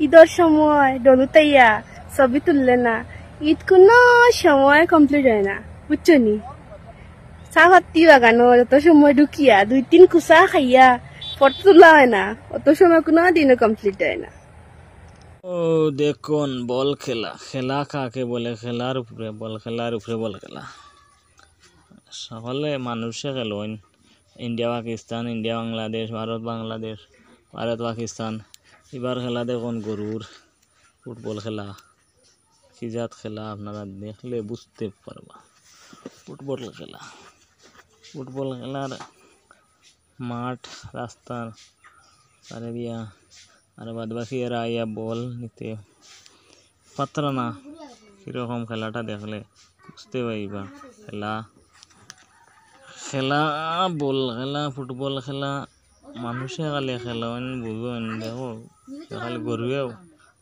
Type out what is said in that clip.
ঈদের সময় ডলুতাইয়া ছবি তুললে না, ঈদ কোনো সময় কমপ্লিট হয় না, বুঝছো নি? চাহপাতি বাগানো যত সময় ঢুকিয়া 2-3 কুচা খাইয়া ফটো তোলা হয় না, অত সময় কোনো দিনও কমপ্লিট হয় না। ও দেখুন বল খেলা, খেলা কাকে বলে? খেলার উপরে বল, খেলার উপরে বল খেলা। সকলে মানুষে খেলোন, ইন্ডিয়া পাকিস্তান, ইন্ডিয়া বাংলাদেশ, ভারত বাংলাদেশ, ভারত পাকিস্তান। এবার খেলা দেখুন গরুর ফুটবল খেলা, কি জাত খেলা আপনারা দেখলে বুঝতে পারবা। ফুটবল খেলা, ফুটবল খেলার মাঠ রাস্তার পারে দিয়া, আর বাদ বাকি এরা আইয়া বল নিতে পাত্র না। কিরকম খেলাটা দেখলে বুঝতে পারিবা। খেলা খেলা বল খেলা, ফুটবল খেলা মানুষে খালি খেলেন বুঝবেন। দেখো খালি গরুয়েও